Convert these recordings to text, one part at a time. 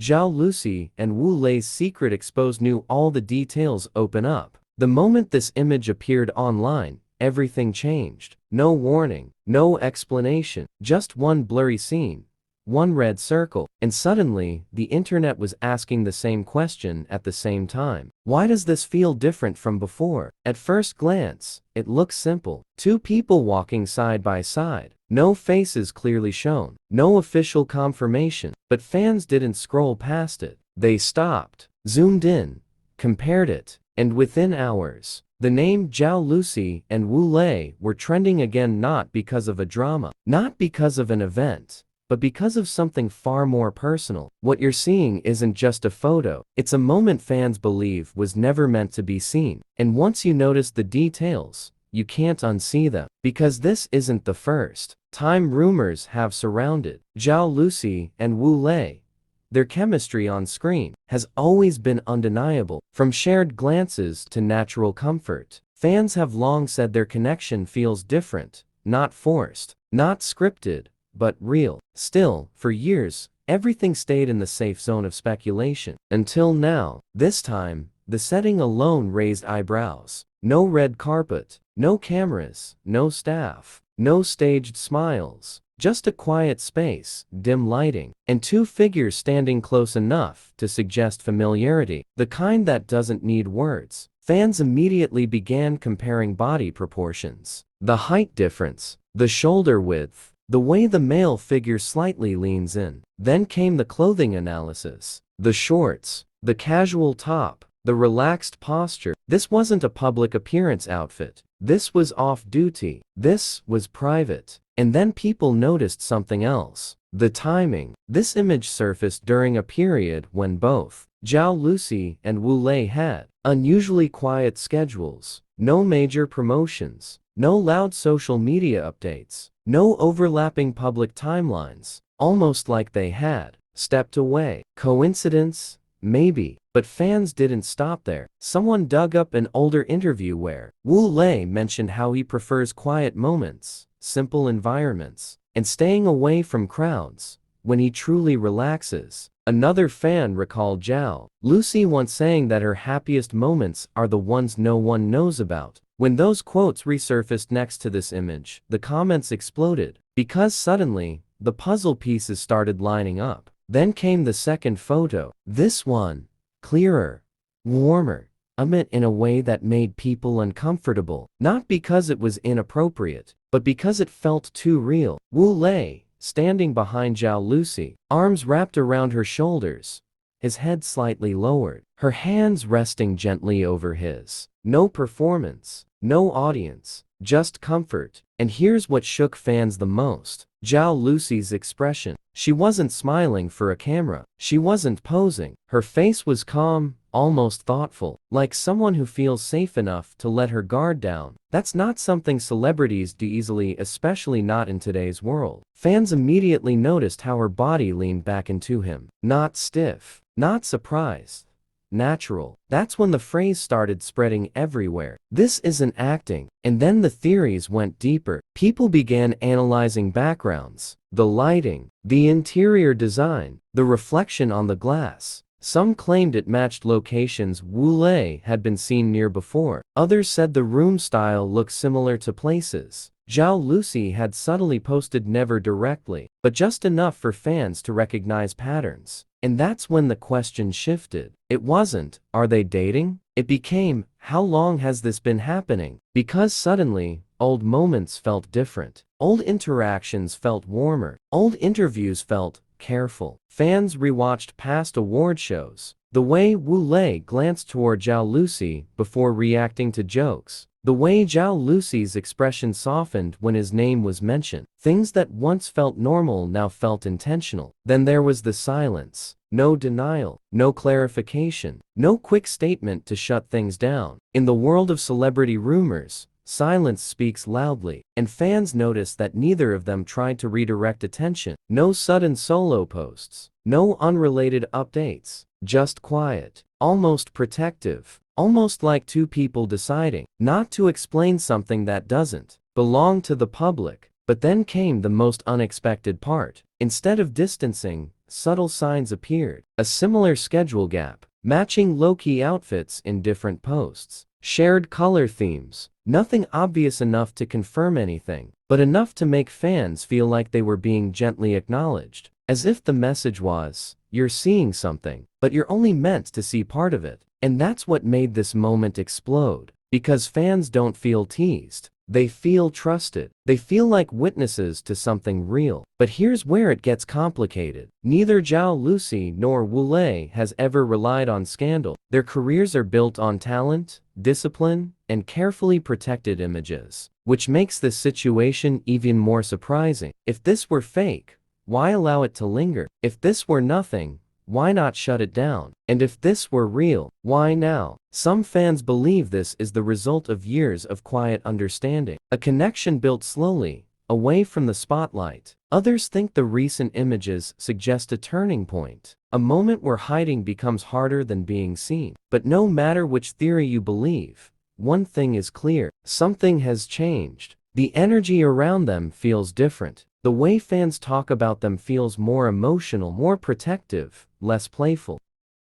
Zhao Lusi and Wu Lei's secret exposed knew all the details open up. The moment this image appeared online, everything changed. No warning, no explanation, just one blurry scene, one red circle, and suddenly, the internet was asking the same question at the same time. Why does this feel different from before? At first glance, it looks simple. Two people walking side by side. No faces clearly shown. No official confirmation. But fans didn't scroll past it. They stopped, zoomed in, compared it, and within hours, the name Zhao Lusi and Wu Lei were trending again, not because of a drama, not because of an event, but because of something far more personal. What you're seeing isn't just a photo, it's a moment fans believe was never meant to be seen. And once you notice the details, you can't unsee them. Because this isn't the first time rumors have surrounded Zhao Lusi and Wu Lei. Their chemistry on screen has always been undeniable, from shared glances to natural comfort. Fans have long said their connection feels different, not forced, not scripted, but real. Still, for years, everything stayed in the safe zone of speculation. Until now. This time, the setting alone raised eyebrows. No red carpet, no cameras, no staff, no staged smiles. Just a quiet space, dim lighting, and two figures standing close enough to suggest familiarity, the kind that doesn't need words. Fans immediately began comparing body proportions, the height difference, the shoulder width, the way the male figure slightly leans in. Then came the clothing analysis, the shorts, the casual top, the relaxed posture. This wasn't a public appearance outfit. This was off-duty. This was private. And then people noticed something else. The timing. This image surfaced during a period when both Zhao Lusi and Wu Lei had unusually quiet schedules. No major promotions. No loud social media updates. No overlapping public timelines. Almost like they had stepped away. Coincidence? Maybe. But fans didn't stop there. Someone dug up an older interview where Wu Lei mentioned how he prefers quiet moments, simple environments, and staying away from crowds when he truly relaxes. Another fan recalled Zhao Lusi once saying that her happiest moments are the ones no one knows about. When those quotes resurfaced next to this image, the comments exploded, because suddenly, the puzzle pieces started lining up. Then came the second photo. This one, clearer, warmer, in a way that made people uncomfortable. Not because it was inappropriate, but because it felt too real. Wu Lei, standing behind Zhao Lusi, arms wrapped around her shoulders, his head slightly lowered, her hands resting gently over his. No performance, no audience, just comfort. And here's what shook fans the most. Zhao Lusi's expression. She wasn't smiling for a camera. She wasn't posing. Her face was calm, almost thoughtful, like someone who feels safe enough to let her guard down. That's not something celebrities do easily, especially not in today's world. Fans immediately noticed how her body leaned back into him. Not stiff, not surprised. Natural. That's when the phrase started spreading everywhere. This isn't acting. And then the theories went deeper. People began analyzing backgrounds, the lighting, the interior design, the reflection on the glass. Some claimed it matched locations Wu Lei had been seen near before. Others said the room style looked similar to places Zhao Lusi had subtly posted, never directly, but just enough for fans to recognize patterns. And that's when the question shifted. It wasn't, are they dating? It became, how long has this been happening? Because suddenly, old moments felt different. Old interactions felt warmer. Old interviews felt careful. Fans rewatched past award shows. The way Wu Lei glanced toward Zhao Lusi before reacting to jokes. The way Zhao Lusi's expression softened when his name was mentioned. Things that once felt normal now felt intentional. Then there was the silence. No denial, no clarification, no quick statement to shut things down. In the world of celebrity rumors, silence speaks loudly, and fans noticed that neither of them tried to redirect attention. No sudden solo posts, no unrelated updates, just quiet, almost protective, almost like two people deciding not to explain something that doesn't belong to the public. But then came the most unexpected part. Instead of distancing, subtle signs appeared. A similar schedule gap, matching low-key outfits in different posts, shared color themes. Nothing obvious enough to confirm anything, but enough to make fans feel like they were being gently acknowledged. As if the message was, you're seeing something, but you're only meant to see part of it. And that's what made this moment explode. Because fans don't feel teased. They feel trusted. They feel like witnesses to something real. But here's where it gets complicated. Neither Zhao Lusi nor Wu Lei has ever relied on scandal. Their careers are built on talent, discipline, and carefully protected images. Which makes this situation even more surprising. If this were fake, why allow it to linger? If this were nothing, why not shut it down? And if this were real, why now? Some fans believe this is the result of years of quiet understanding, a connection built slowly, away from the spotlight. Others think the recent images suggest a turning point, a moment where hiding becomes harder than being seen. But no matter which theory you believe, one thing is clear: something has changed. The energy around them feels different. The way fans talk about them feels more emotional, more protective, less playful.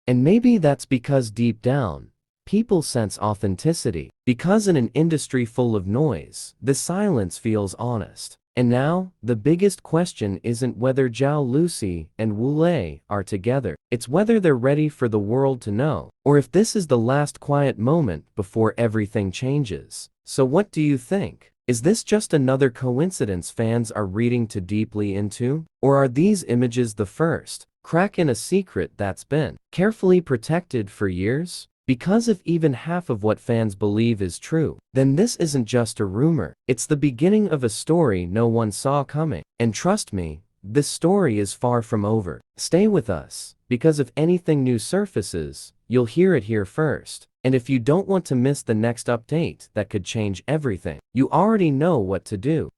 And maybe that's because deep down, people sense authenticity. Because in an industry full of noise, the silence feels honest. And now, the biggest question isn't whether Zhao Lusi and Wu Lei are together. It's whether they're ready for the world to know, or if this is the last quiet moment before everything changes. So what do you think? Is this just another coincidence fans are reading too deeply into? Or are these images the first crack in a secret that's been carefully protected for years? Because if even half of what fans believe is true, then this isn't just a rumor. It's the beginning of a story no one saw coming. And trust me, this story is far from over. Stay with us, because if anything new surfaces, you'll hear it here first. And if you don't want to miss the next update that could change everything, you already know what to do.